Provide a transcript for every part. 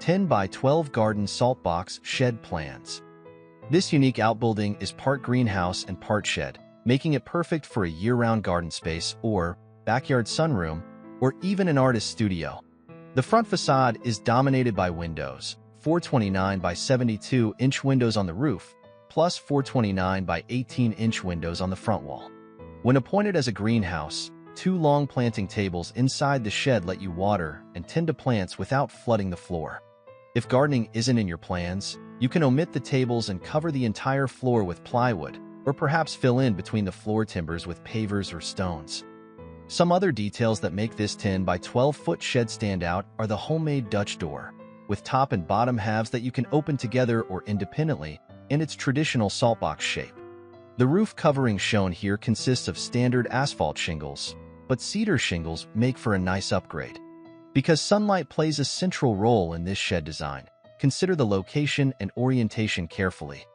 10 by 12 garden Saltbox shed plans. This unique outbuilding is part greenhouse and part shed, making it perfect for a year-round garden space or backyard sunroom, or even an artist's studio. The front facade is dominated by windows, 429 by 72-inch windows on the roof, plus 429 by 18-inch windows on the front wall. When appointed as a greenhouse, 2 long planting tables inside the shed let you water and tend to plants without flooding the floor. If gardening isn't in your plans, you can omit the tables and cover the entire floor with plywood, or perhaps fill in between the floor timbers with pavers or stones. Some other details that make this 10 by 12-foot shed stand out are the homemade Dutch door, with top and bottom halves that you can open together or independently in its traditional saltbox shape. The roof covering shown here consists of standard asphalt shingles, but cedar shingles make for a nice upgrade. Because sunlight plays a central role in this shed design, consider the location and orientation carefully.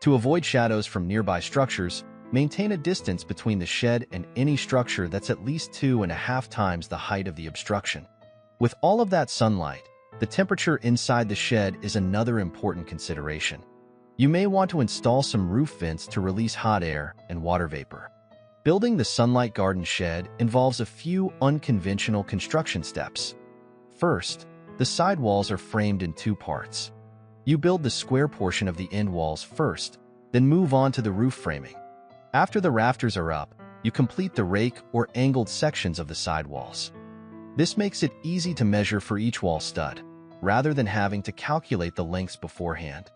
To avoid shadows from nearby structures, maintain a distance between the shed and any structure that's at least 2.5 times the height of the obstruction. With all of that sunlight, the temperature inside the shed is another important consideration. You may want to install some roof vents to release hot air and water vapor. Building the Sunlight Garden shed involves a few unconventional construction steps. First, the side walls are framed in 2 parts. You build the square portion of the end walls first, then move on to the roof framing. After the rafters are up, you complete the rake or angled sections of the side walls. This makes it easy to measure for each wall stud, rather than having to calculate the lengths beforehand.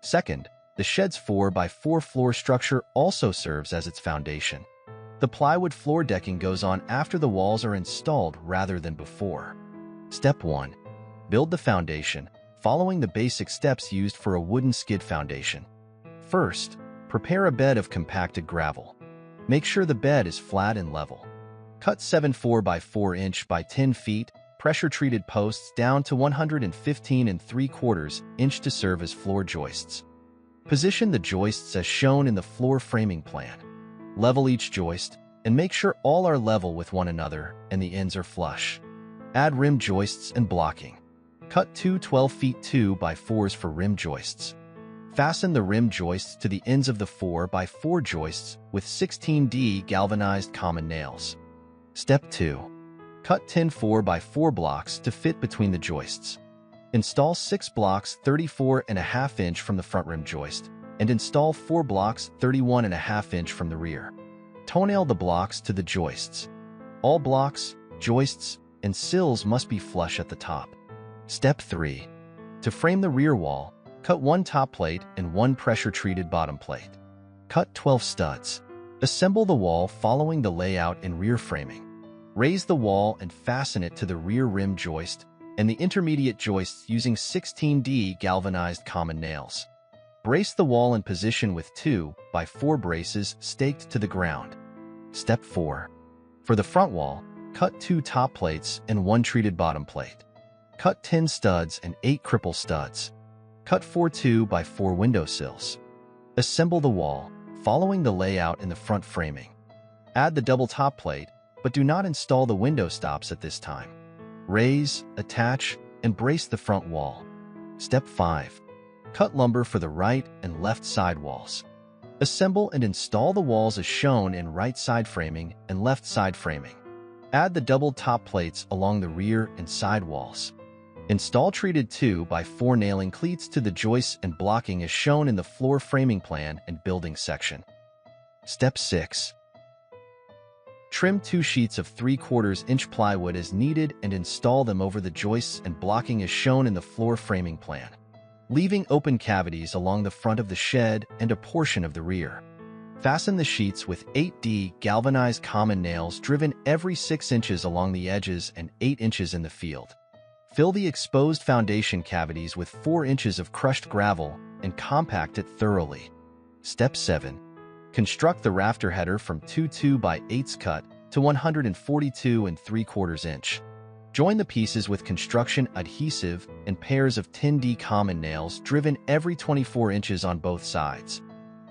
Second, the shed's 4 by 4 floor structure also serves as its foundation. The plywood floor decking goes on after the walls are installed rather than before. Step 1. Build the foundation, following the basic steps used for a wooden skid foundation. First, prepare a bed of compacted gravel. Make sure the bed is flat and level. Cut 7 4 by 4 inch by 10 feet pressure-treated posts down to 115 3/4 inch to serve as floor joists. Position the joists as shown in the floor framing plan. Level each joist and make sure all are level with one another and the ends are flush. Add rim joists and blocking. Cut 2 12 feet 2 by 4s for rim joists. Fasten the rim joists to the ends of the 4 by 4 joists with 16D galvanized common nails. Step 2. Cut 10 4 by 4 blocks to fit between the joists. Install 6 blocks 34.5 inch from the front rim joist and install 4 blocks 31.5 inch from the rear. Toenail the blocks to the joists. All blocks, joists, and sills must be flush at the top. Step 3. To frame the rear wall, cut 1 top plate and 1 pressure-treated bottom plate. Cut 12 studs. Assemble the wall following the layout in rear framing. Raise the wall and fasten it to the rear rim joist and the intermediate joists using 16D galvanized common nails. Brace the wall in position with 2 by 4 braces staked to the ground. Step 4. For the front wall, cut 2 top plates and 1 treated bottom plate. Cut 10 studs and 8 cripple studs. Cut 4 2 by 4 window sills. Assemble the wall, following the layout in the front framing. Add the double top plate, but do not install the window stops at this time. Raise, attach, and brace the front wall. Step 5. Cut lumber for the right and left side walls. Assemble and install the walls as shown in right side framing and left side framing. Add the double top plates along the rear and side walls. Install treated 2 by 4 nailing cleats to the joists and blocking as shown in the floor framing plan and building section. Step 6. Trim 2 sheets of 3/4 inch plywood as needed and install them over the joists and blocking as shown in the floor framing plan, leaving open cavities along the front of the shed and a portion of the rear. Fasten the sheets with 8D galvanized common nails driven every 6 inches along the edges and 8 inches in the field. Fill the exposed foundation cavities with 4 inches of crushed gravel and compact it thoroughly. Step 7. Construct the rafter header from 2 by 8s cut to 142 3/4 inch. Join the pieces with construction adhesive and pairs of 10D common nails driven every 24 inches on both sides.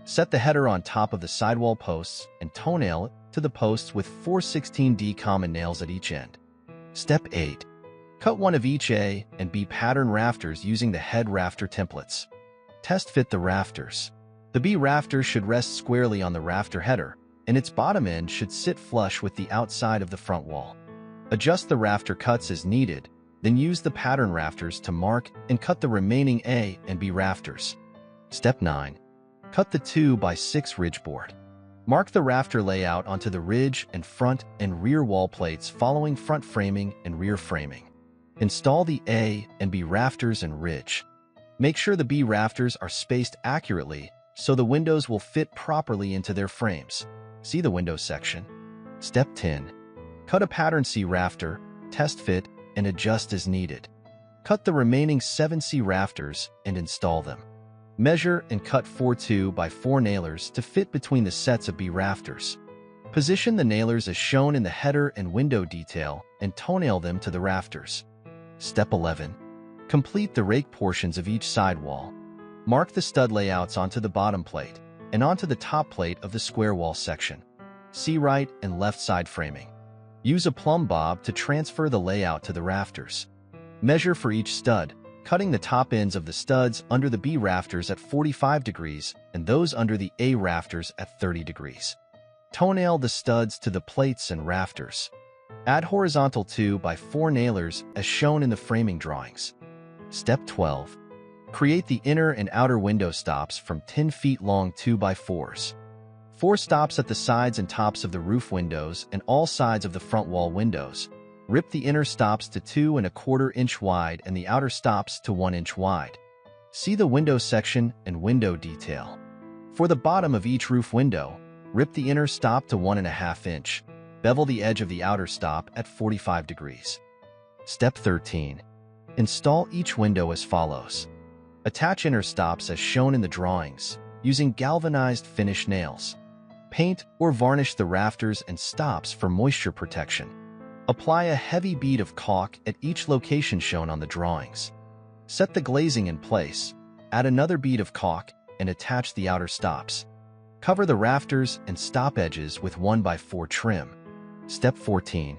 Set the header on top of the sidewall posts and toenail it to the posts with 4 16D common nails at each end. Step 8. Cut one of each A and B pattern rafters using the head rafter templates. Test fit the rafters. The B rafter should rest squarely on the rafter header, and its bottom end should sit flush with the outside of the front wall. Adjust the rafter cuts as needed, then use the pattern rafters to mark and cut the remaining A and B rafters. Step 9. Cut the 2x6 ridge board. Mark the rafter layout onto the ridge and front and rear wall plates following front framing and rear framing. Install the A and B rafters and ridge. Make sure the B rafters are spaced accurately so the windows will fit properly into their frames. See the windows section. Step 10. Cut a pattern C rafter, test fit, and adjust as needed. Cut the remaining 7C rafters and install them. Measure and cut 4 2x4 nailers to fit between the sets of B rafters. Position the nailers as shown in the header and window detail and toenail them to the rafters. Step 11. Complete the rake portions of each sidewall. Mark the stud layouts onto the bottom plate and onto the top plate of the square wall section. See right and left side framing. Use a plumb bob to transfer the layout to the rafters. Measure for each stud, cutting the top ends of the studs under the B rafters at 45 degrees and those under the A rafters at 30 degrees. Toenail the studs to the plates and rafters. Add horizontal 2x4 nailers as shown in the framing drawings. Step 12. Create the inner and outer window stops from 10 feet long 2x4s. 4 stops at the sides and tops of the roof windows and all sides of the front wall windows. Rip the inner stops to 2¼ inch wide and the outer stops to 1 inch wide. See the window section and window detail. For the bottom of each roof window, rip the inner stop to 1½ inch. Bevel the edge of the outer stop at 45 degrees. Step 13. Install each window as follows. Attach inner stops as shown in the drawings, using galvanized finish nails. Paint or varnish the rafters and stops for moisture protection. Apply a heavy bead of caulk at each location shown on the drawings. Set the glazing in place, add another bead of caulk, and attach the outer stops. Cover the rafters and stop edges with 1x4 trim. Step 14.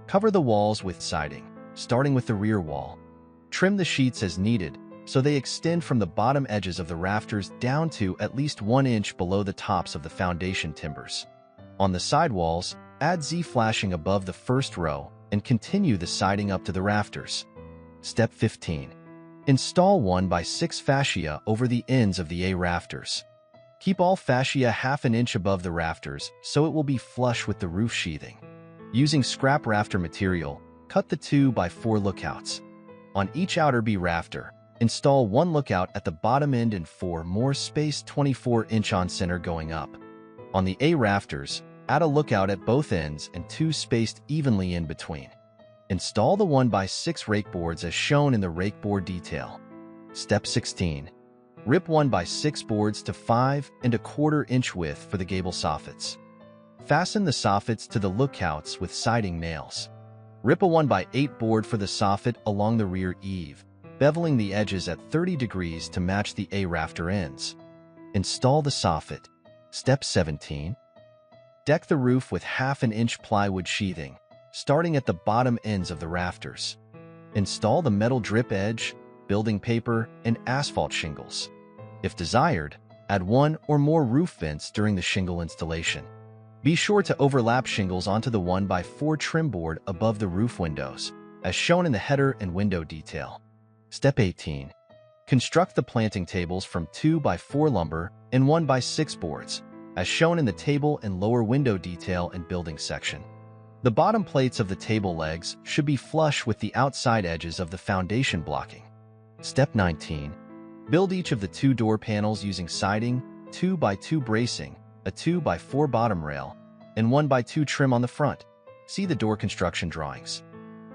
Cover the walls with siding, starting with the rear wall. Trim the sheets as needed, so they extend from the bottom edges of the rafters down to at least 1 inch below the tops of the foundation timbers. On the side walls, add Z-flashing above the first row and continue the siding up to the rafters. Step 15. Install 1x6 fascia over the ends of the A rafters. Keep all fascia ½ inch above the rafters so it will be flush with the roof sheathing. Using scrap rafter material, cut the 2x4 lookouts. On each outer B rafter, install 1 lookout at the bottom end and 4 more spaced 24-inch on center going up. On the A rafters, add a lookout at both ends and 2 spaced evenly in between. Install the 1x6 rake boards as shown in the rake board detail. Step 16. Rip 1x6 boards to 5¼ inch width for the gable soffits. Fasten the soffits to the lookouts with siding nails. Rip a 1x8 board for the soffit along the rear eave, beveling the edges at 30 degrees to match the A rafter ends. Install the soffit. Step 17. Deck the roof with ½ inch plywood sheathing, starting at the bottom ends of the rafters. Install the metal drip edge, building paper, and asphalt shingles. If desired, add 1 or more roof vents during the shingle installation. Be sure to overlap shingles onto the 1x4 trim board above the roof windows, as shown in the header and window detail. Step 18. Construct the planting tables from 2x4 lumber and 1x6 boards, as shown in the table and lower window detail and building section. The bottom plates of the table legs should be flush with the outside edges of the foundation blocking. Step 19. Build each of the 2 door panels using siding, 2x2 bracing, a 2x4 bottom rail, and 1x2 trim on the front. See the door construction drawings.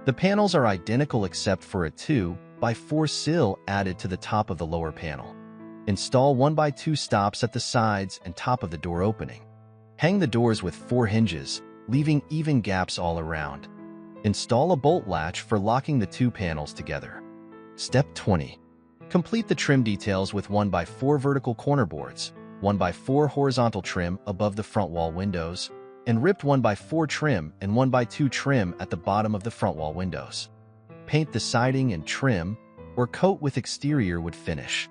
The panels are identical except for a 2x4 sill added to the top of the lower panel. Install 1x2 stops at the sides and top of the door opening. Hang the doors with 4 hinges, leaving even gaps all around. Install a bolt latch for locking the 2 panels together. Step 20. Complete the trim details with 1x4 vertical corner boards, 1x4 horizontal trim above the front wall windows, and ripped 1x4 trim and 1x2 trim at the bottom of the front wall windows. paint the siding and trim, or coat with exterior wood finish.